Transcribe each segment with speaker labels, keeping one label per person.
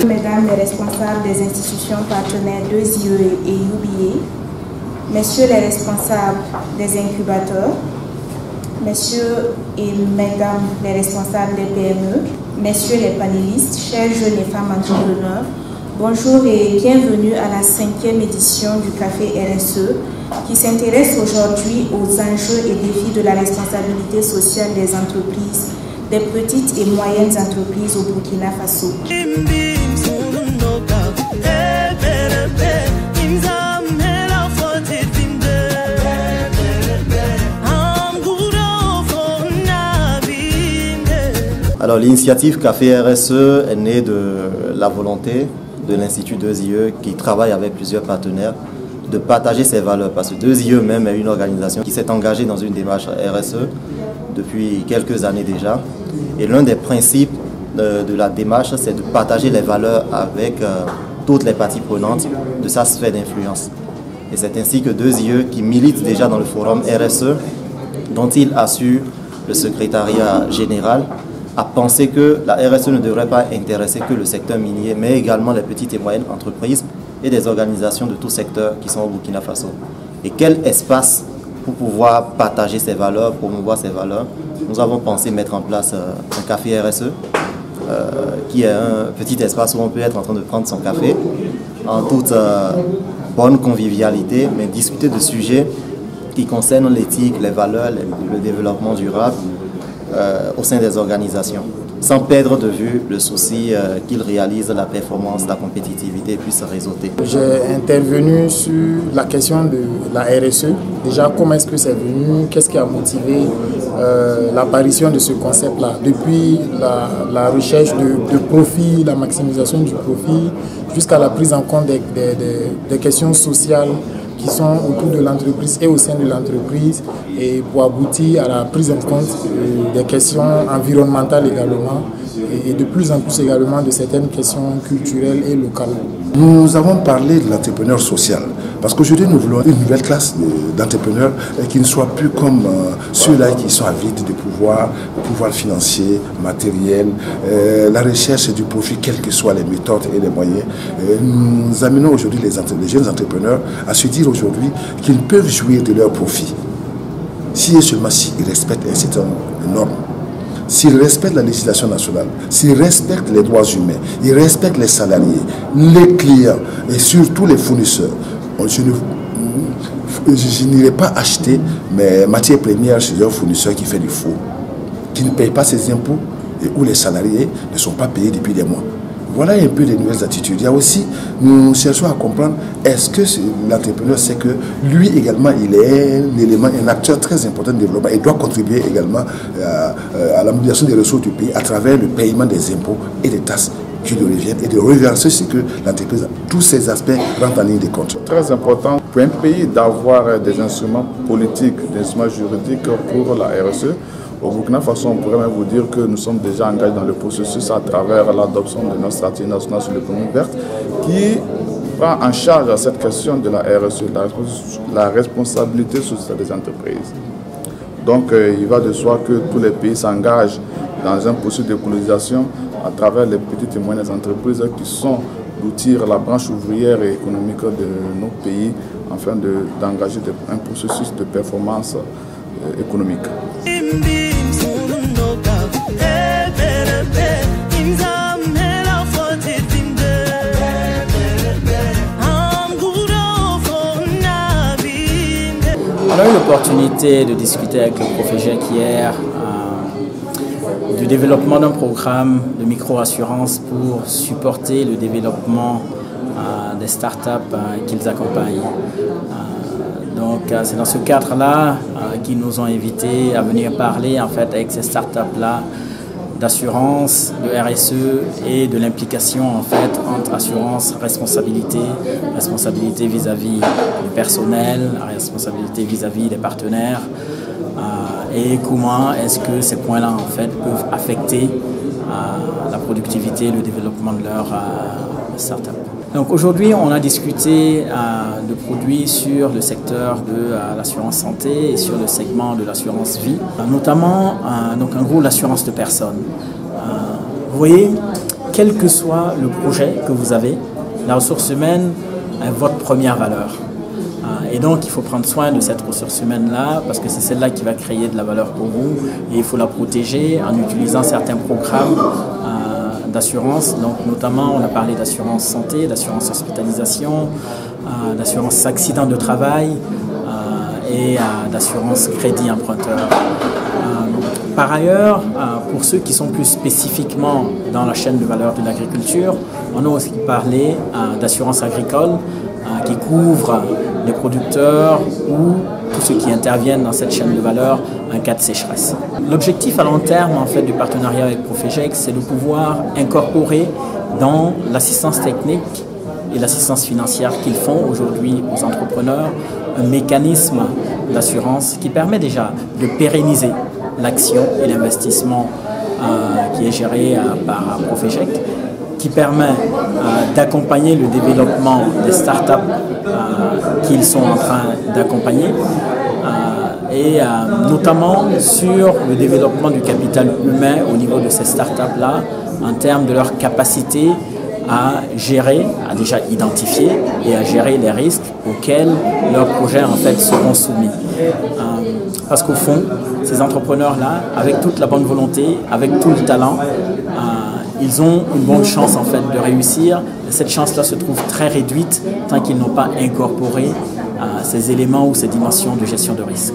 Speaker 1: Mesdames les responsables des institutions partenaires 2IE et UBA, messieurs les responsables des incubateurs, messieurs et mesdames les responsables des PME, messieurs les panélistes, chers jeunes et femmes entrepreneurs, bonjour et bienvenue à la 5e édition du Café RSE qui s'intéresse aujourd'hui aux enjeux et défis de la responsabilité sociale des entreprises, des petites et moyennes entreprises au Burkina Faso.
Speaker 2: Alors l'initiative Café RSE est née de la volonté de l'Institut 2IE qui travaille avec plusieurs partenaires de partager ses valeurs, parce que 2IE même est une organisation qui s'est engagée dans une démarche RSE depuis quelques années déjà. Et l'un des principes de la démarche, c'est de partager les valeurs avec toutes les parties prenantes de sa sphère d'influence. Et c'est ainsi que 2IE, qui milite déjà dans le forum RSE, dont il assure le secrétariat général, a pensé que la RSE ne devrait pas intéresser que le secteur minier, mais également les petites et moyennes entreprises et des organisations de tout secteur qui sont au Burkina Faso. Et quel espace pour pouvoir partager ces valeurs, promouvoir ces valeurs? Nous avons pensé mettre en place un café RSE, qui est un petit espace où on peut être en train de prendre son café en toute bonne convivialité, mais discuter de sujets qui concernent l'éthique, les valeurs, le développement durable au sein des organisations, sans perdre de vue le souci qu'ils réalisent la performance, la compétitivité puisse réseauter.
Speaker 3: J'ai intervenu sur la question de la RSE. Déjà, comment est-ce que c'est venu? Qu'est-ce qui a motivé l'apparition de ce concept-là? Depuis la recherche de profit, la maximisation du profit, jusqu'à la prise en compte des questions sociales qui sont autour de l'entreprise et au sein de l'entreprise, et pour aboutir à la prise en compte des questions environnementales également, et de plus en plus également de certaines questions culturelles et locales.
Speaker 4: Nous avons parlé de l'entrepreneur social, parce qu'aujourd'hui nous voulons une nouvelle classe d'entrepreneurs qui ne soient plus comme ceux-là qui sont avides de pouvoir financier, matériel, la recherche du profit, quelles que soient les méthodes et les moyens. Nous amenons aujourd'hui les jeunes entrepreneurs à se dire aujourd'hui qu'ils peuvent jouir de leur profit, si et seulement s'ils respectent un certain nombre de normes. S'ils respectent la législation nationale, s'ils respectent les droits humains, ils respectent les salariés, les clients et surtout les fournisseurs. Je n'irai pas acheter mes matières premières chez un fournisseur qui fait du faux, qui ne paye pas ses impôts et où les salariés ne sont pas payés depuis des mois. Voilà un peu les nouvelles attitudes. Il y a aussi, nous cherchons à comprendre, est-ce que l'entrepreneur sait que lui également, il est un élément, un acteur très important de développement et doit contribuer également à la mobilisation des ressources du pays à travers le paiement des impôts et des taxes qui lui reviennent et de reverser ce que l'entreprise a. Tous ces aspects rentrent en ligne de compte.
Speaker 5: Très important pour un pays d'avoir des instruments politiques, des instruments juridiques pour la RSE. Au Burkina Faso, on pourrait même vous dire que nous sommes déjà engagés dans le processus à travers l'adoption de notre stratégie nationale sur l'économie verte qui prend en charge cette question de la RSE, la responsabilité sociale des entreprises. Donc il va de soi que tous les pays s'engagent dans un processus d'écologisation à travers les petites et moyennes entreprises qui sont l'outil, la branche ouvrière et économique de nos pays afin d'engager un processus de performance économique.
Speaker 6: On a eu l'opportunité de discuter avec le professeur hier du développement d'un programme de micro-assurance pour supporter le développement des startups qu'ils accompagnent. Donc c'est dans ce cadre-là qu'ils nous ont invités à venir parler en fait avec ces startups-là d'assurance, de RSE et de l'implication en fait entre assurance, responsabilité vis-à-vis du personnel, responsabilité vis-à-vis des partenaires et comment est-ce que ces points-là en fait peuvent affecter la productivité et le développement de leur start-up. Donc aujourd'hui, on a discuté de produits sur le secteur de l'assurance santé et sur le segment de l'assurance vie, notamment donc en gros l'assurance de personnes. Vous voyez, quel que soit le projet que vous avez, la ressource humaine est votre première valeur. Et donc, il faut prendre soin de cette ressource humaine-là parce que c'est celle-là qui va créer de la valeur pour vous et il faut la protéger en utilisant certains programmes d'assurance. Donc, notamment, on a parlé d'assurance santé, d'assurance hospitalisation, d'assurance accident de travail et d'assurance crédit emprunteur. Par ailleurs, pour ceux qui sont plus spécifiquement dans la chaîne de valeur de l'agriculture, on a aussi parlé d'assurance agricole qui couvre les producteurs ou tous ceux qui interviennent dans cette chaîne de valeur en cas de sécheresse. L'objectif à long terme en fait, du partenariat avec Profegec, c'est de pouvoir incorporer dans l'assistance technique et l'assistance financière qu'ils font aujourd'hui aux entrepreneurs un mécanisme d'assurance qui permet déjà de pérenniser l'action et l'investissement qui est géré par Profegec, qui permet d'accompagner le développement des startups qu'ils sont en train d'accompagner et notamment sur le développement du capital humain au niveau de ces startups-là en termes de leur capacité à gérer, à déjà identifier et à gérer les risques auxquels leurs projets en fait seront soumis. Parce qu'au fond, ces entrepreneurs-là, avec toute la bonne volonté, avec tout le talent, ils ont une bonne chance en fait de réussir. Cette chance-là se trouve très réduite tant qu'ils n'ont pas incorporé ces éléments ou ces dimensions de gestion de risque.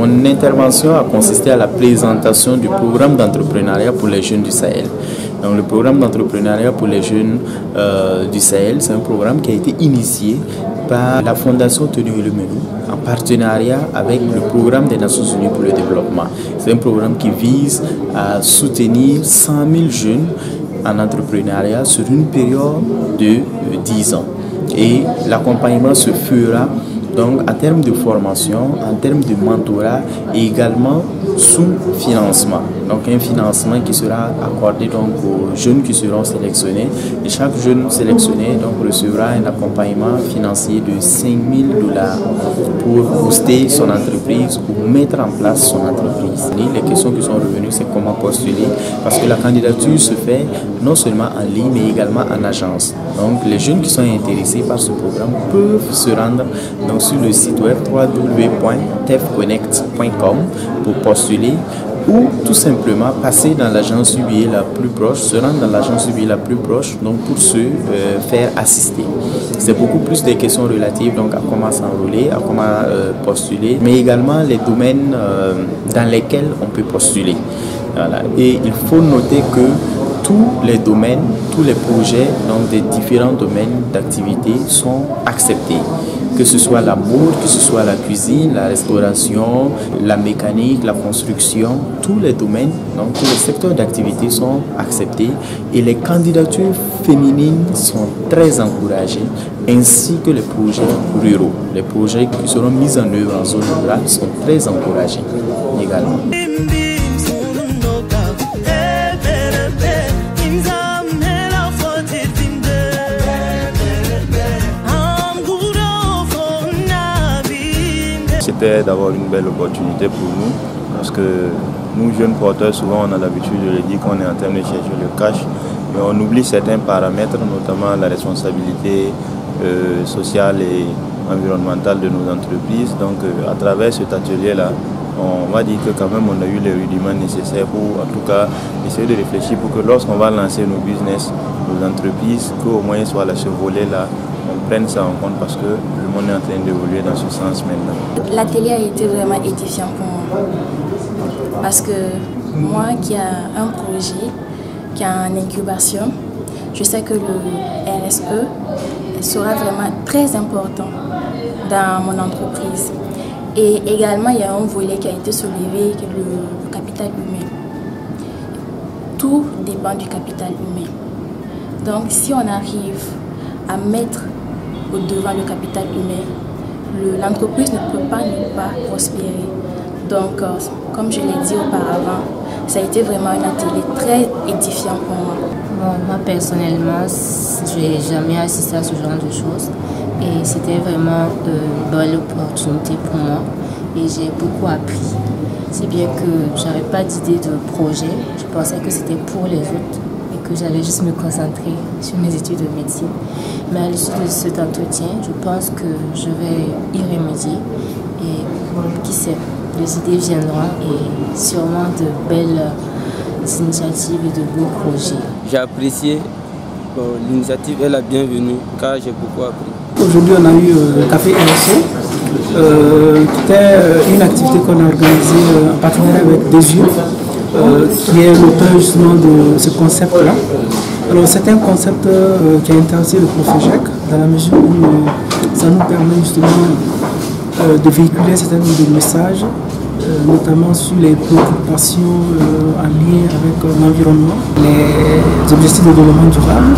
Speaker 7: Mon intervention a consisté à la présentation du programme d'entrepreneuriat pour les jeunes du Sahel. Donc, le programme d'entrepreneuriat pour les jeunes du Sahel, c'est un programme qui a été initié par la Fondation Tony Elumelu en partenariat avec le programme des Nations Unies pour le développement. C'est un programme qui vise à soutenir 100 000 jeunes en entrepreneuriat sur une période de 10 ans. Et l'accompagnement se fera donc en termes de formation, en termes de mentorat et également sous financement. Donc un financement qui sera accordé donc aux jeunes qui seront sélectionnés et chaque jeune sélectionné donc recevra un accompagnement financier de 5 000 $ pour booster son entreprise ou mettre en place son entreprise. Les questions qui sont revenues, c'est comment postuler parce que la candidature se fait non seulement en ligne mais également en agence. Donc les jeunes qui sont intéressés par ce programme peuvent se rendre donc sur le site web www.tefconnect.com pour postuler ou tout simplement passer dans l'agence UBA la plus proche, se rendre dans l'agence UBA la plus proche donc pour se faire assister. C'est beaucoup plus des questions relatives donc à comment s'enrôler, à comment postuler, mais également les domaines dans lesquels on peut postuler. Voilà. Et il faut noter que tous les domaines, tous les projets donc des différents domaines d'activité sont acceptés. Que ce soit la mode, que ce soit la cuisine, la restauration, la mécanique, la construction, tous les domaines, donc tous les secteurs d'activité sont acceptés et les candidatures féminines sont très encouragées, ainsi que les projets ruraux. Les projets qui seront mis en œuvre en zone rurale sont très encouragés également.
Speaker 8: C'était d'avoir une belle opportunité pour nous parce que nous jeunes porteurs souvent on a l'habitude de le dire qu'on est en train de chercher le cash mais on oublie certains paramètres notamment la responsabilité sociale et environnementale de nos entreprises. Donc à travers cet atelier là on va dire que quand même on a eu les rudiments nécessaires pour en tout cas essayer de réfléchir pour que lorsqu'on va lancer nos business, nos entreprises, qu'au moins soit là ce volet là on prenne ça en compte parce que le monde est en train d'évoluer dans ce sens maintenant.
Speaker 9: L'atelier a été vraiment édifiant pour moi parce que moi qui a un projet, qui a une incubation, je sais que le RSE sera vraiment très important dans mon entreprise. Et également, il y a un volet qui a été soulevé, qui est le capital humain. Tout dépend du capital humain. Donc, si on arrive à mettre au devant le capital humain, l'entreprise ne peut pas ne pas prospérer. Donc, comme je l'ai dit auparavant, ça a été vraiment un atelier très édifiant pour moi.
Speaker 10: Bon, moi personnellement, je n'ai jamais assisté à ce genre de choses et c'était vraiment une bonne opportunité pour moi et j'ai beaucoup appris. C'est bien que je n'avais pas d'idée de projet, je pensais que c'était pour les autres et que j'allais juste me concentrer sur mes études de médecine. Mais à l'issue de cet entretien, je pense que je vais y remédier et qui sait, les idées viendront et sûrement de belles initiatives et de beaux projets.
Speaker 11: J'ai apprécié l'initiative, est la bienvenue car j'ai beaucoup appris.
Speaker 12: Aujourd'hui, on a eu le café RSE, qui était une activité qu'on a organisée en partenariat avec Desieux, qui est l'auteur justement de ce concept-là. Alors, c'est un concept qui a intéressé le Profejec dans la mesure où ça nous permet justement de véhiculer un certain nombre de messages, notamment sur les préoccupations en lien avec l'environnement, les objectifs de développement durable,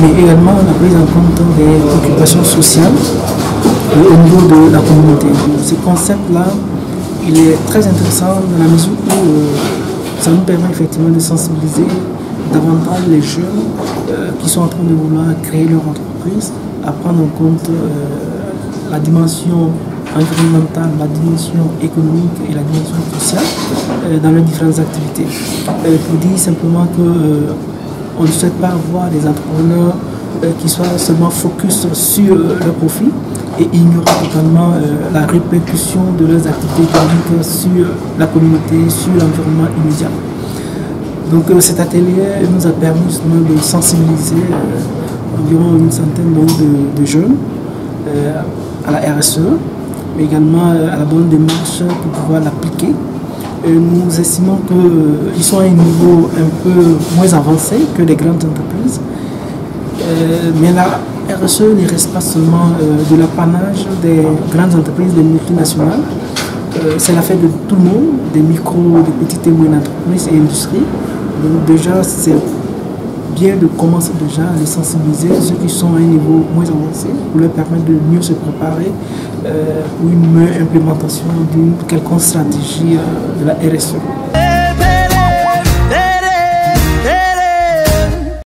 Speaker 12: mais également la prise en compte des préoccupations sociales au niveau de la communauté. Ce concept-là, il est très intéressant dans la mesure où ça nous permet effectivement de sensibiliser davantage les jeunes qui sont en train de vouloir créer leur entreprise, à prendre en compte la dimension environnementale, la dimension économique et la dimension sociale dans leurs différentes activités. Pour dire simplement qu'on ne souhaite pas avoir des entrepreneurs qui soient seulement focus sur leur profit et ignorer totalement la répercussion de leurs activités économiques sur la communauté, sur l'environnement immédiat. Donc cet atelier nous a permis justement de sensibiliser environ une centaine de jeunes à la RSE, mais également à la bonne démarche pour pouvoir l'appliquer. Nous estimons qu'ils sont à un niveau un peu moins avancé que les grandes entreprises, mais la RSE ne reste pas seulement de l'apanage des grandes entreprises, des multinationales. C'est l'affaire de tout le monde, des micros, des petites et moyennes entreprises et industries. Donc déjà, c'est bien de commencer déjà à les sensibiliser, ceux qui sont à un niveau moins avancé, pour leur permettre de mieux se préparer pour une meilleure implémentation d'une quelconque stratégie de la RSE.